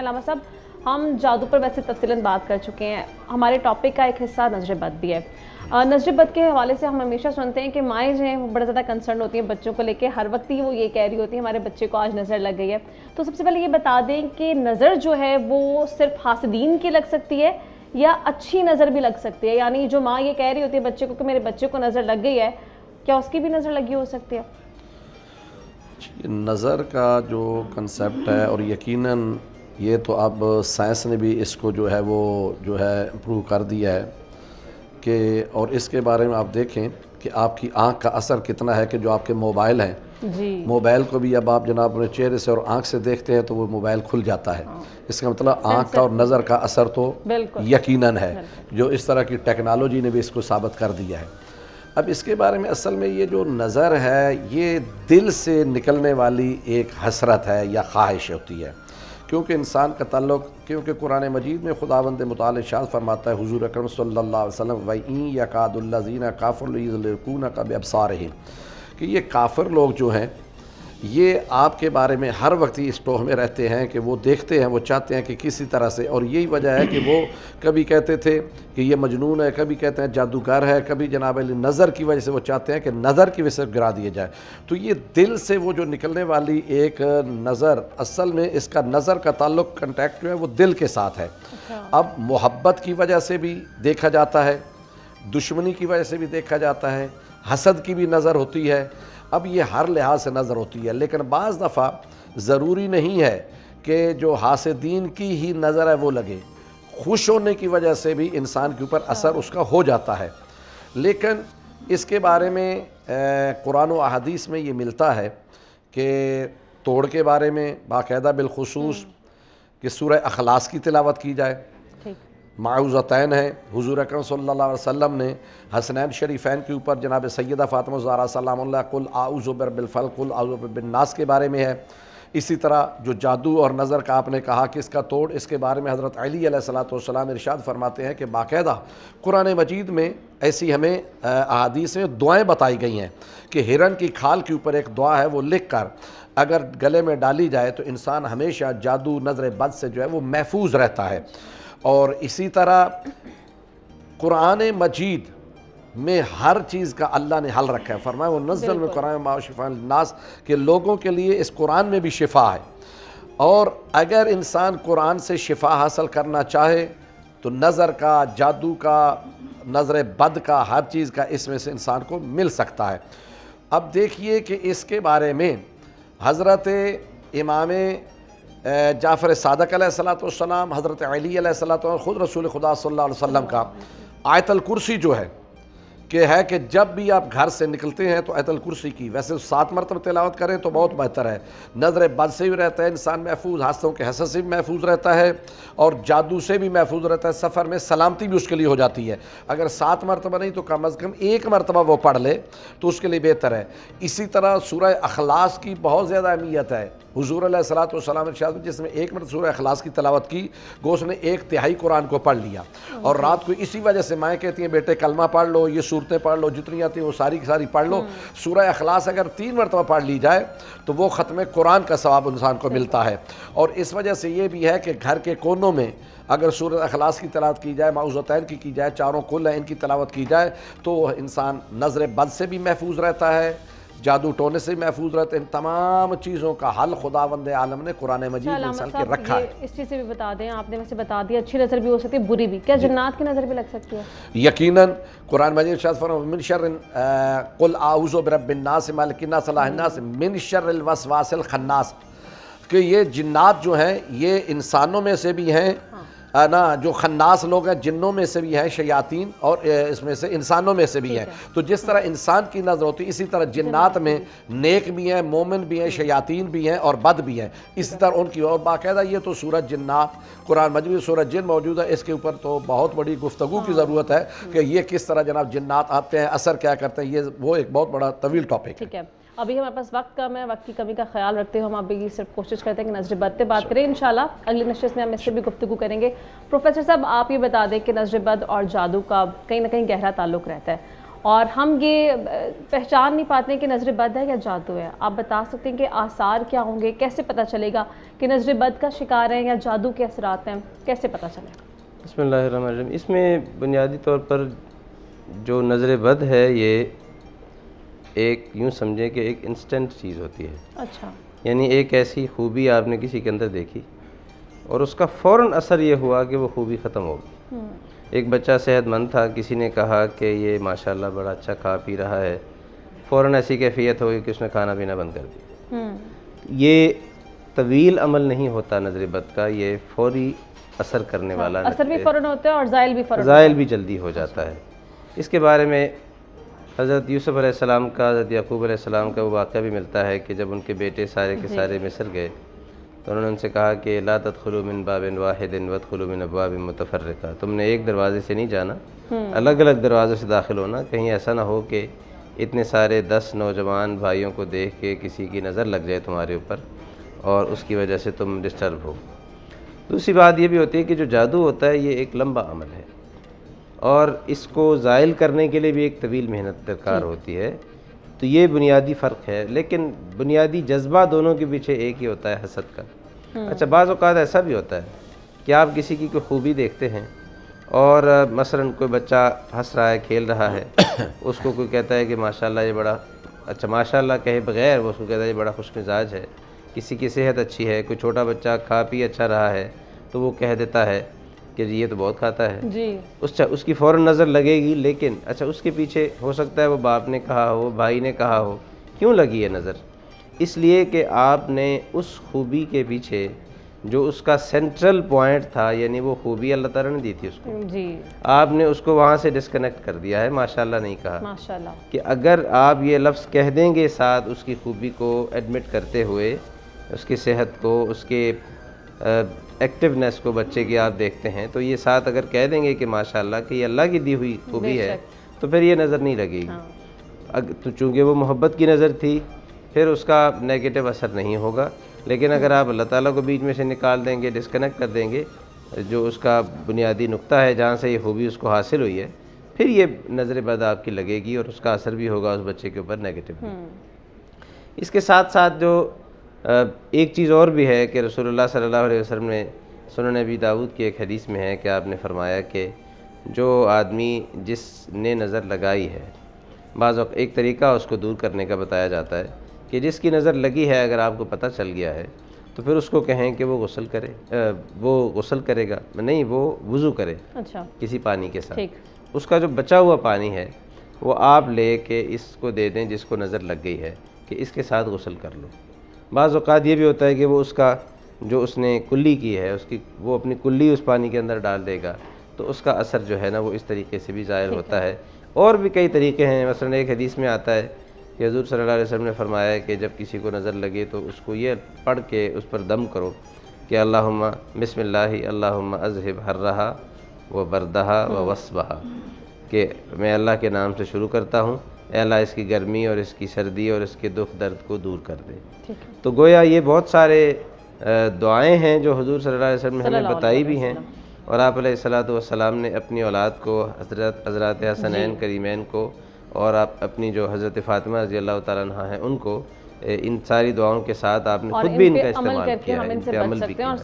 علامہ صاحب، ہم جادو پر ویسے تفصیلاً بات کر چکے ہیں. ہمارے ٹاپک کا ایک حصہ نظر بد بھی ہے. نظر بد کے حوالے سے ہم ہمیشہ سنتے ہیں کہ مائیں جو ہیں وہ بڑا زیادہ کنسرن ہوتی ہیں بچوں کو لے کے. ہر وقت ہی وہ یہ کہہ رہی ہوتی ہیں ہمارے بچے کو آج نظر لگ گئی ہے. تو سب سے پہلے یہ بتا دیں کہ نظر جو ہے وہ صرف حاسدین کی لگ سکتی ہے یا اچھی نظر بھی لگ سکتی ہے؟ یعنی جو ماں یہ کہہ رہی ہوتی ہے بچے کو کہ میرے بچے کو نظر لگ گئی ہے، کیا اس کی بھی نظر لگی ہو سکتی ہے؟ نظر کا جو کنسیپٹ ہے، اور یقیناً یہ تو اب سائنس نے بھی اس کو جو ہے وہ پروو کر دیا ہے کہ، اور اس کے بارے میں آپ دیکھیں کہ آپ کی آنکھ کا اثر کتنا ہے کہ جو آپ کے موبائل ہیں، موبائل کو بھی اب آپ جناب اپنے چہرے سے اور آنکھ سے دیکھتے ہیں تو وہ موبائل کھل جاتا ہے. اس کا مطلب آنکھ کا اور نظر کا اثر تو یقیناً ہے، جو اس طرح کی ٹیکنالوجی نے بھی اس کو ثابت کر دیا ہے. اب اس کے بارے میں اصل میں یہ جو نظر ہے یہ دل سے نکلنے والی ایک حسرت ہے یا خواہش ہوتی ہے، کیونکہ انسان کا تعلق، کیونکہ قرآن مجید میں خداوند متعال ارشاد فرماتا ہے حضور اکرم صلی اللہ علیہ وسلم وَإِن يَكَادُ الَّذِينَ كَفَرُوا لَيُزْلِقُونَكَ بِأَبْصَارِهِمْ، کہ یہ کافر لوگ جو ہیں یہ آپ کے بارے میں ہر وقت ہی اس ٹوہ میں رہتے ہیں کہ وہ دیکھتے ہیں، وہ چاہتے ہیں کہ کسی طرح سے، اور یہی وجہ ہے کہ وہ کبھی کہتے تھے کہ یہ مجنون ہے، کبھی کہتے ہیں جادوگر ہے، کبھی جناب علی نظر کی وجہ سے وہ چاہتے ہیں کہ نظر کی وجہ سے گرا دیے جائے. تو یہ دل سے وہ جو نکلنے والی ایک نظر، اصل میں اس کا نظر کا تعلق کنٹیکٹ جو ہے وہ دل کے ساتھ ہے. اب محبت کی وجہ سے بھی دیکھا جاتا ہے، دشمنی کی وجہ سے بھی دیکھا جاتا ہے، حسد کی بھی نظر ہوتی ہے. اب یہ ہر لحاظ سے نظر ہوتی ہے، لیکن بعض دفعہ ضروری نہیں ہے کہ جو حاسدین کی ہی نظر ہے وہ لگے. خوش ہونے کی وجہ سے بھی انسان کے اوپر اثر اس کا ہو جاتا ہے. لیکن اس کے بارے میں قرآن و احادیث میں یہ ملتا ہے کہ توڑ کے بارے میں باقاعدہ بالخصوص کہ سورہ اخلاص کی تلاوت کی جائے. معوذتین ہیں، حضور اکرم صلی اللہ علیہ وسلم نے حسنین شریفین کے اوپر جناب سیدہ فاطمہ الزہرا سلام اللہ قل اعوذ برب الفلق قل اعوذ برب الناس کے بارے میں ہے. اسی طرح جو جادو اور نظر کا آپ نے کہا کہ اس کا توڑ، اس کے بارے میں حضرت علی علیہ السلام ارشاد فرماتے ہیں کہ باقاعدہ قرآن مجید میں ایسی ہمیں احادیث میں دعائیں بتائی گئی ہیں کہ ہرن کی کھال کے اوپر ایک دعا ہے، وہ لکھ کر اگر گلے میں ڈالی جائے تو انسان ہمیشہ جادو نظر بد سے جو ہے وہ محفوظ رہتا ہے. اور اسی طرح قرآن مجید میں ہر چیز کا اللہ نے حل رکھا ہے. فرمایا وَنَزَّلْنَا مِنَ الْقُرْآنِ مَا هُوَ شِفَاءٌ لِلنَّاسِ، کہ لوگوں کے لیے اس قرآن میں بھی شفا ہے. اور اگر انسان قرآن سے شفا حاصل کرنا چاہے تو نظر کا، جادو کا، نظر بد کا، ہر چیز کا اس میں سے انسان کو مل سکتا ہے. اب دیکھیے کہ اس کے بارے میں حضرت امام جعفر صادق علیہ السلام، حضرت علی علیہ السلام، خود رسول خدا صلی اللہ علیہ وسلم کا آیت الکرسی جو ہے کہ جب بھی آپ گھر سے نکلتے ہیں تو آیت الکرسی کی ویسے 7 مرتبہ تلاوت کریں تو بہت بہتر ہے. نظر بد سے بھی رہتا ہے انسان محفوظ، حاسدوں کے حسد سے بھی محفوظ رہتا ہے، اور جادو سے بھی محفوظ رہتا ہے. سفر میں سلامتی بھی اس کے لیے ہو جاتی ہے. اگر 7 مرتبہ نہیں تو کم از کم 1 مرتبہ وہ پڑھ لے تو اس کے لیے بہتر ہے. اسی طرح سورہ اخلاص کی بہت زیادہ اہمیت ہے. حضور علیہ السلام ارشاد میں جس نے 1 مرتبہ سورہ اخلاص کی تلاوت کی گو اس نے 1/3 قرآن کو پڑھ لیا. اور رات کو اسی وجہ سے مائیں کہتی ہیں بیٹے کلمہ پڑھ لو، یہ صورتیں پڑھ لو، جتنی آتی ہیں وہ ساری کی ساری پڑھ لو. سورہ اخلاص اگر 3 مرتبہ پڑھ لی جائے تو وہ ختم قرآن کا ثواب انسان کو ملتا ہے. اور اس وجہ سے یہ بھی ہے کہ گھر کے کونوں میں اگر سورہ اخلاص کی تلاوت کی جائے، معوذتین کی جائے، چاروں کل ہیں ان کی تلاوت کی جائے تو انسان نظر بد سے بھی محفوظ رہتا ہے، جادو ٹونے سے محفوظ رہتے ہیں. ان تمام چیزوں کا حل خداوند عالم نے قرآن مجید میں انسان کے رکھا ہے. اس چیز سے بھی بتا دیں، آپ نے ویسے بتا دیا اچھی نظر بھی ہو سکتی ہے، بری بھی. کیا جنات کی نظر بھی لگ سکتی ہے؟ یقیناً قرآن مجید ارشاد فرمایا من شر قل اعوذ برب الناس مالک الناس الہ الناس من شر الوسواس الخناس، کہ یہ جنات جو ہیں یہ انسانوں میں سے بھی ہیں نا، جو خناس لوگ ہیں جنوں میں سے بھی ہیں شیاطین، اور اس میں سے انسانوں میں سے بھی ہیں. تو جس طرح انسان کی نظر ہوتی ہے اسی طرح جنات میں نیک بھی ہیں، مومن بھی ہیں، شیاطین بھی ہیں اور بد بھی ہیں. اسی طرح ان کی، اور باقاعدہ یہ تو سورۃ جنات قرآن مجید سورۃ جن موجود ہے. اس کے اوپر تو بہت بڑی گفتگو کی ضرورت ہے کہ یہ کس طرح جناب جنات آتے ہیں، اثر کیا کرتے ہیں، یہ وہ ایک بہت بڑا طویل ٹاپک ہے. ابھی ہمارے پاس وقت کم ہے، وقت کی کمی کا خیال رکھتے ہوئے ہم ابھی صرف کوشش کرتے ہیں کہ نظر بد پہ بات کریں. انشاءاللہ اگلی نشست میں ہم اس سے بھی گفتگو کریں گے. پروفیسر صاحب آپ یہ بتا دیں کہ نظر بد اور جادو کا کہیں نہ کہیں گہرا تعلق رہتا ہے، اور ہم یہ پہچان نہیں پاتے ہیں کہ نظر بد ہے یا جادو ہے. آپ بتا سکتے ہیں کہ آثار کیا ہوں گے, کیسے پتہ چلے گا کہ نظر بد کا شکار ہیں یا جادو کے اثرات ہیں, کیسے پتہ چلے گا؟ بسم اللہ الرحمن الرحیم. اس میں بنیادی طور پر جو نظر بد ہے یہ ایک یوں سمجھیں کہ ایک انسٹنٹ چیز ہوتی ہے. اچھا. یعنی ایک ایسی خوبی آپ نے کسی کے اندر دیکھی اور اس کا فوراً اثر یہ ہوا کہ وہ خوبی ختم ہو گئی. ایک بچہ صحت مند تھا, کسی نے کہا کہ یہ ماشاءاللہ بڑا اچھا کھا پی رہا ہے, فوراً ایسی کیفیت ہوگی کہ اس نے کھانا پینا بند کر دیا. یہ طویل عمل نہیں ہوتا نظر بد کا, یہ فوری اثر کرنے والا اثر بھی فوراً ہوتا ہے اور زائل بھی فوراً, زائل بھی جلدی ہو جاتا ہے. اس کے بارے میں حضرت یوسف علیہ السلام کا, حضرت یعقوب علیہ السلام کا وہ واقعہ بھی ملتا ہے کہ جب ان کے بیٹے سارے کے سارے مصر گئے تو انہوں نے ان سے کہا کہ لا تدخلوا من باب واحد وادخلوا من ابواب متفرقہ, تم نے ایک دروازے سے نہیں جانا, الگ الگ دروازوں سے داخل ہونا, کہیں ایسا نہ ہو کہ اتنے سارے 10 نوجوان بھائیوں کو دیکھ کے کسی کی نظر لگ جائے تمہارے اوپر اور اس کی وجہ سے تم ڈسٹرب ہو. دوسری بات یہ بھی ہوتی ہے کہ جو جادو ہوتا ہے یہ ایک لمبا عمل ہے اور اس کو زائل کرنے کے لیے بھی ایک طویل محنت درکار ہوتی ہے. تو یہ بنیادی فرق ہے, لیکن بنیادی جذبہ دونوں کے پیچھے ایک ہی ہوتا ہے, حسد کا. اچھا, بعض اوقات ایسا بھی ہوتا ہے کہ آپ کسی کی کوئی خوبی دیکھتے ہیں اور مثلا کوئی بچہ ہنس رہا ہے, کھیل رہا ہے, اس کو کوئی کہتا ہے کہ ماشاءاللہ یہ بڑا اچھا, ماشاءاللہ کہے بغیر وہ اس کو کہتا ہے یہ بڑا خوش مزاج ہے, کسی کی صحت اچھی ہے, کوئی چھوٹا بچہ کھا پی اچھا رہا ہے تو وہ کہہ دیتا ہے کہ یہ تو بہت کھاتا ہے جی, اس کی فوراً نظر لگے گی. لیکن اچھا اس کے پیچھے ہو سکتا ہے وہ باپ نے کہا ہو, بھائی نے کہا ہو. کیوں لگی ہے نظر؟ اس لیے کہ آپ نے اس خوبی کے پیچھے جو اس کا سینٹرل پوائنٹ تھا, یعنی وہ خوبی اللہ تعالیٰ نے دی تھی اس کو, جی, آپ نے اس کو وہاں سے ڈسکنیکٹ کر دیا ہے. ماشاءاللہ نہیں کہا, ماشاءاللہ, کہ اگر آپ یہ لفظ کہہ دیں گے ساتھ اس کی خوبی کو ایڈمٹ کرتے ہوئے, اس کی صحت کو, اس کے ایکٹیونیس کو بچے کی آپ دیکھتے ہیں, تو یہ ساتھ اگر کہہ دیں گے کہ ماشاءاللہ کہ یہ اللہ کی دی ہوئی خوبی ہے, تو پھر یہ نظر نہیں لگے گی. تو چونکہ وہ محبت کی نظر تھی پھر اس کا نیگیٹو اثر نہیں ہوگا. لیکن اگر آپ اللہ تعالیٰ کو بیچ میں سے نکال دیں گے, ڈسکنیکٹ کر دیں گے جو اس کا بنیادی نقطہ ہے جہاں سے یہ خوبی اس کو حاصل ہوئی ہے, پھر یہ نظر بد آپ کی لگے گی اور اس کا اثر بھی ہوگا اس بچے کے اوپر نیگیٹو. اس کے ساتھ ساتھ جو ایک چیز اور بھی ہے کہ رسول اللہ صلی اللہ علیہ وسلم نے سنن ابی داؤد کی ایک حدیث میں ہے کہ آپ نے فرمایا کہ جو آدمی جس نے نظر لگائی ہے, بعض وقت ایک طریقہ اس کو دور کرنے کا بتایا جاتا ہے کہ جس کی نظر لگی ہے اگر آپ کو پتہ چل گیا ہے تو پھر اس کو کہیں کہ وہ غسل کرے, وہ غسل کرے گا نہیں, وہ وضو کرے کسی پانی کے ساتھ. اس کا جو بچا ہوا پانی ہے وہ آپ لے کے اس کو دے دیں جس کو نظر لگ گئی ہے کہ اس کے ساتھ غسل کر لو. بعض اوقات یہ بھی ہوتا ہے کہ وہ اس کا جو اس نے کلی کی ہے وہ اپنی کلی اس پانی کے اندر ڈال دے گا, تو اس کا اثر جو ہے نا وہ اس طریقے سے بھی ظاہر ہوتا ہے. اور بھی کئی طریقے ہیں. مثلا ایک حدیث میں آتا ہے کہ حضور صلی اللہ علیہ وسلم نے فرمایا ہے کہ جب کسی کو نظر لگے تو اس کو یہ پڑھ کے اس پر دم کرو کہ اللہم بسم اللہ اللہم اذہب حرہا و بردہا و وصبہا, کہ میں اللہ کے نام سے شروع کرتا ہوں, اے اللہ اس کی گرمی اور اس کی سردی اور اس کے دکھ درد کو دور کر دے. تو گویا یہ بہت سارے دعائیں ہیں جو حضور صلی اللہ علیہ وسلم نے ہمیں بتائی بھی ہیں, اور آپ علیہ الصلوۃ والسلام نے اپنی اولاد کو حضرات حسنین کریمین کو اور آپ اپنی جو حضرت فاطمہ رضی اللہ تعالیٰ عنہ ہیں ان کو ان ساری دعاؤں کے ساتھ آپ نے خود بھی ان کا استعمال کیا ہے, ان پہ عمل بھی کیا ہے.